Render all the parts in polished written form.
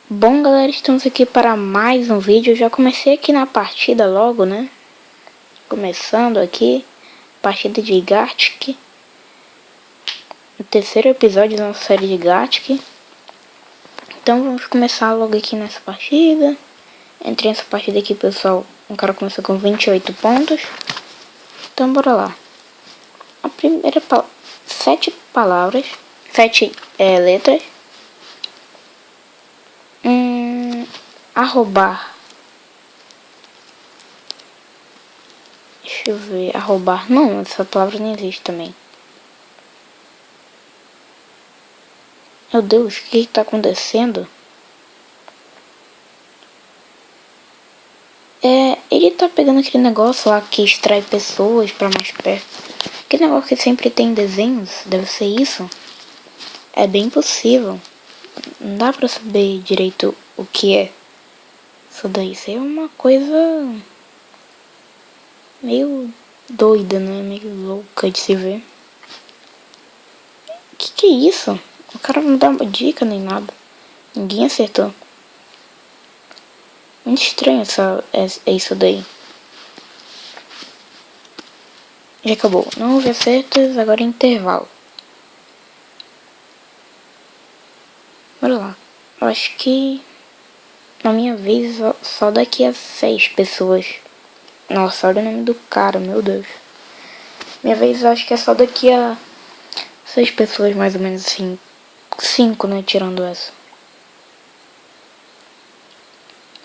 Bom, galera, estamos aqui para mais um vídeo. Eu já comecei aqui na partida logo, né? Começando aqui, partida de Gartic. O terceiro episódio da nossa série de Gartic. Então vamos começar logo aqui nessa partida. Entrei nessa partida aqui, pessoal. O cara começou com 28 pontos. Então bora lá. A primeira palavra, 7 palavras, 7 letras. Arrobar. Deixa eu ver. Arrobar. Não, essa palavra não existe também. Meu Deus, o que tá acontecendo? Ele tá pegando aquele negócio lá que extrai pessoas pra mais perto. Aquele negócio que sempre tem desenhos. Deve ser isso. É bem possível. Não dá pra saber direito o que é. Isso daí, isso é uma coisa meio doida, né? Meio louca de se ver. Que é isso? O cara não dá uma dica nem nada. Ninguém acertou. Muito estranho é isso daí. Já acabou. Não houve acertos, agora é intervalo. Bora lá. Eu acho que na minha vez só daqui a 6 pessoas. Nossa, olha o nome do cara, meu Deus. Minha vez eu acho que é só daqui a 6 pessoas, mais ou menos assim. 5, né? Tirando essa.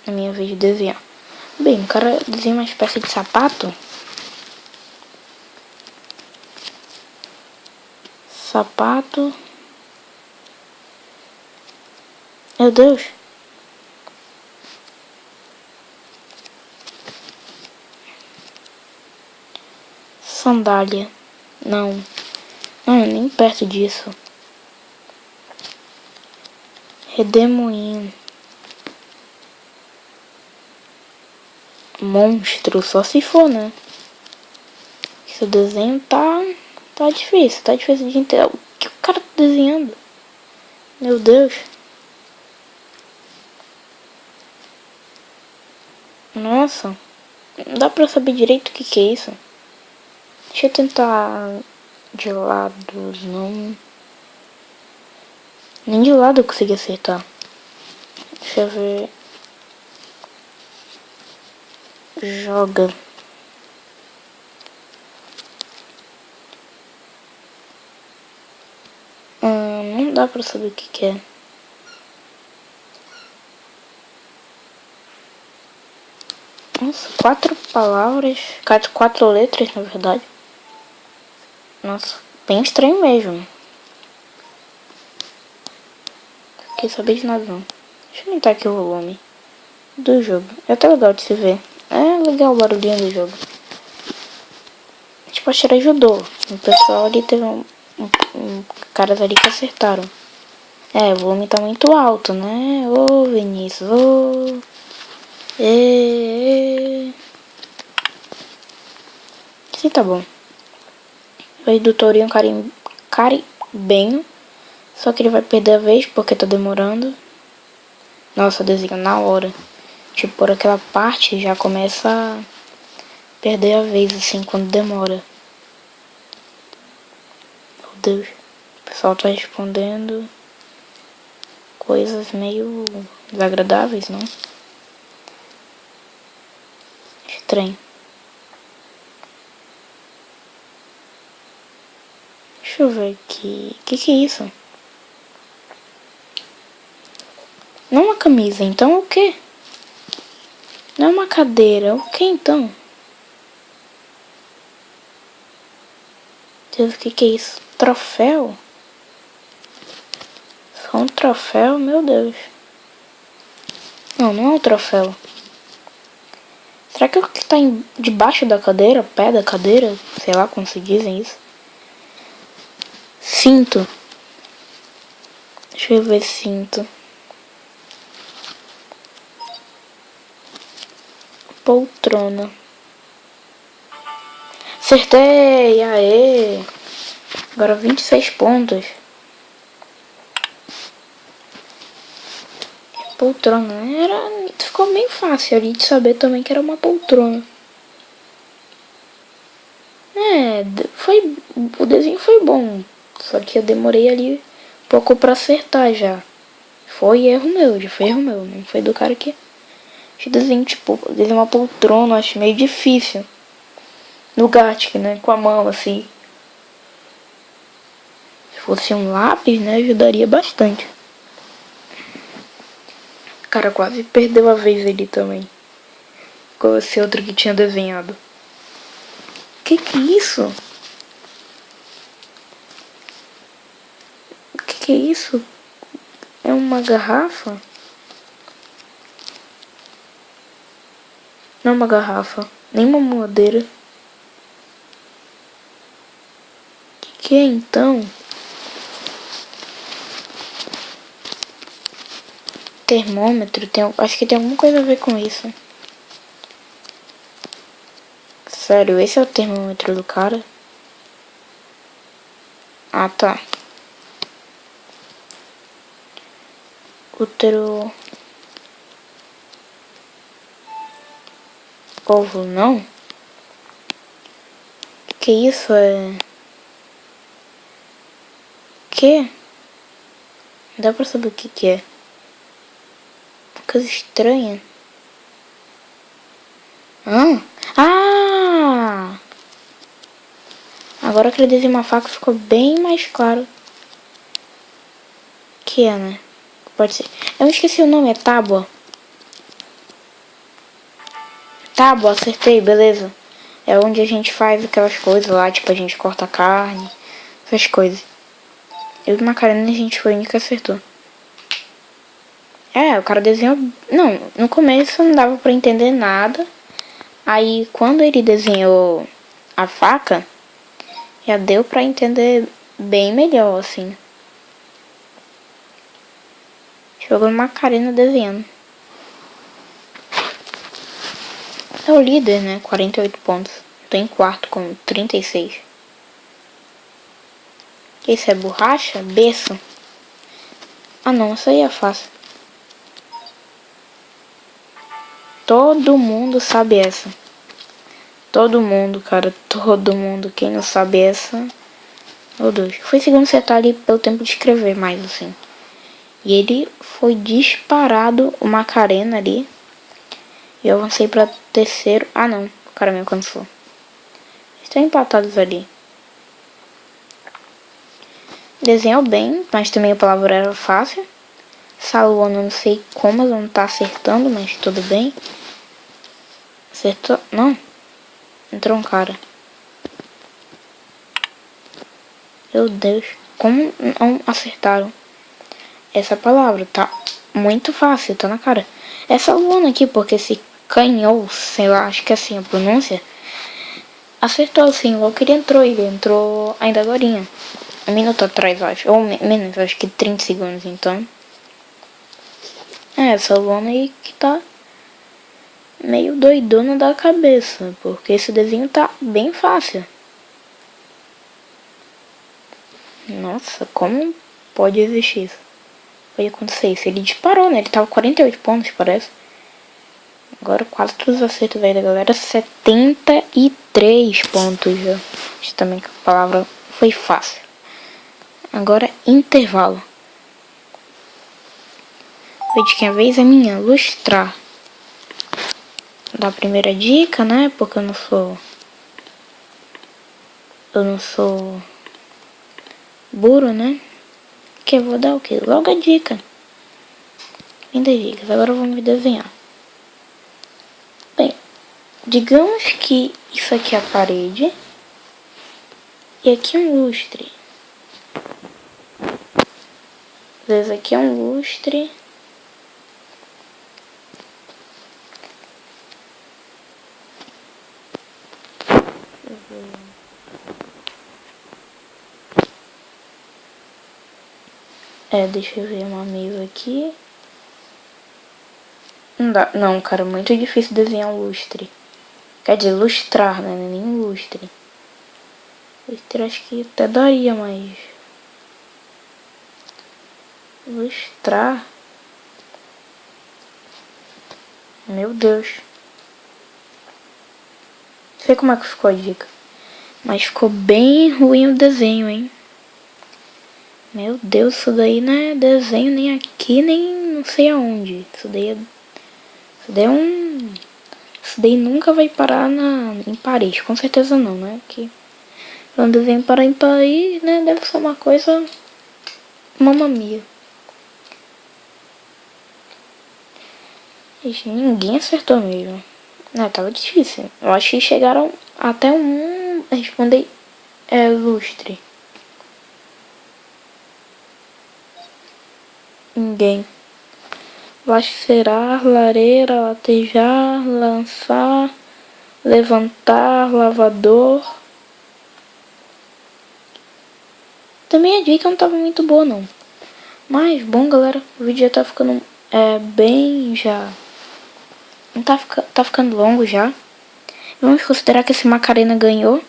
Na minha vez de desenhar. Bem, o cara desenha uma espécie de sapato. Sapato. Meu Deus. Sandália. Não. Não, nem perto disso. Redemoinho. Monstro, só se for, né? Esse desenho tá difícil de entender. O que o cara tá desenhando? Meu Deus. Nossa. Não dá pra saber direito o que é isso. Deixa eu tentar de lado, não. Nem de lado eu consegui acertar. Deixa eu ver. Joga. Não dá pra saber o que é. Nossa, 4 palavras. 4 letras, na verdade. Nossa, bem estranho mesmo. Fiquei sabendo de nada não. Deixa eu aumentar aqui o volume do jogo. É até legal de se ver. É legal o barulhinho do jogo. Tipo, a Shira ajudou. O pessoal ali teve caras ali que acertaram. O volume tá muito alto, né? Ô, Vinícius, ô. Sim, tá bom. Veio do Tourinho caribenho. Só que ele vai perder a vez porque tá demorando. Nossa, desenho na hora. Tipo, por aquela parte já começa a perder a vez, assim, quando demora. Meu Deus. O pessoal tá respondendo coisas meio desagradáveis, não? Estranho. Deixa eu ver aqui. O que é isso? Não é uma camisa, então é o quê? Não é uma cadeira, o que então? Deus, o que é isso? Troféu? Só um troféu? Meu Deus. Não, não é um troféu. Será que é o que tá debaixo da cadeira? Pé da cadeira? Sei lá como se dizem isso. Cinto. Deixa eu ver cinto. Poltrona. Acertei! Aê! Agora 26 pontos. poltrona, né? Ficou bem fácil ali de saber também que era uma poltrona. O desenho foi bom, só que eu demorei ali um pouco pra acertar já. Foi erro meu, não foi do cara que desenho, tipo, desenhar uma poltrona, eu acho meio difícil. No Gartic, né, com a mão, assim. Se fosse um lápis, né, ajudaria bastante. O cara quase perdeu a vez ali também. Com esse outro que tinha desenhado. Que é isso? Que é isso? É uma garrafa? Não é uma garrafa, nem uma madeira. Que é então? Termômetro? Acho que tem alguma coisa a ver com isso. Sério, esse é o termômetro do cara? Ah, tá. Útero... Ovo, não? Que isso é... Que? Não dá pra saber o que é. Coisa estranha. Ah! Agora que ele desenhou uma faca ficou bem mais claro. Que é, né? Pode ser. Eu esqueci o nome, é tábua. Tábua, acertei, beleza. É onde a gente faz aquelas coisas lá, tipo, a gente corta a carne, essas coisas. Eu e Macarena a gente foi a única que acertou. O cara desenhou... Não, no começo não dava pra entender nada. Aí, quando ele desenhou a faca, já deu pra entender bem melhor, assim. Jogando Macarena desenhando. É o líder, né? 48 pontos. Tô em quarto com 36. Esse é borracha? Beça? Ah não, isso aí é fácil. Todo mundo sabe essa. Todo mundo, cara. Todo mundo. Quem não sabe essa... Meu Deus. Foi segundo acertar ali pelo tempo de escrever mais, assim. E ele foi disparado o Macarena ali. E eu avancei pra terceiro. Ah não, o cara me alcançou. Estão empatados ali. Desenhou bem, mas também a palavra era fácil. Saluana, eu não sei como ela não tá acertando, mas tudo bem. Acertou? Não. Entrou um cara. Meu Deus, como não acertaram essa palavra? Tá muito fácil, tá na cara. Essa Luana aqui, porque esse canhou, sei lá, acho que é assim a pronúncia. Acertou sim, logo que ele entrou ainda agorinha. Um minuto atrás, eu acho. Ou menos, acho que 30 segundos, então. Essa Luana aí que tá meio doidona da cabeça, porque esse desenho tá bem fácil. Nossa, como pode existir isso? Pode acontecer isso. Ele disparou, né? Ele tava 48 pontos, parece. Agora quase todos os acertos aí da galera. 73 pontos já. Acho também que a palavra foi fácil. Agora intervalo. Foi de quem a vez é minha. Lustrar. Da primeira dica, né? Porque eu não sou burro, né? Que eu vou dar o quê? Logo a dica. Fim das dicas. Agora vamos desenhar. Bem, digamos que isso aqui é a parede. E aqui é um lustre. Beleza, aqui é um lustre. Deixa eu ver uma mesa aqui. Não dá. Não, cara, muito difícil desenhar um lustre. Quer dizer, lustrar, né? Nem um lustre. Lustre acho que até daria, mas... Lustrar... Meu Deus. Não sei como é que ficou a dica. Mas ficou bem ruim o desenho, hein? Meu Deus, isso daí não é desenho nem aqui, nem não sei aonde. Isso daí é um... Isso daí nunca vai parar em Paris. Com certeza não, né? Que quando eu venho parar em Paris, né? Deve ser uma coisa... Mamma mia. Ixi, ninguém acertou mesmo. Tava difícil. Eu acho que chegaram até um... Responder lustre. Ninguém. Lacerar, lareira, latejar, lançar, levantar, lavador. Também a dica não tava muito boa não. Mas, bom galera, o vídeo já tá ficando bem já... Não tá ficando longo já. Vamos considerar que esse Macarena ganhou.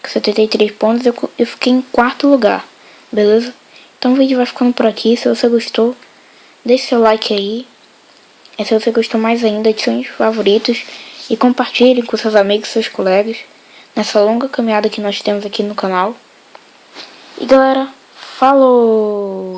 Com 73 pontos, eu fiquei em quarto lugar. Beleza? Então o vídeo vai ficando por aqui. Se você gostou, deixe seu like aí. E se você gostou mais ainda, adicione os favoritos. E compartilhe com seus amigos e seus colegas. Nessa longa caminhada que nós temos aqui no canal. E galera, falou!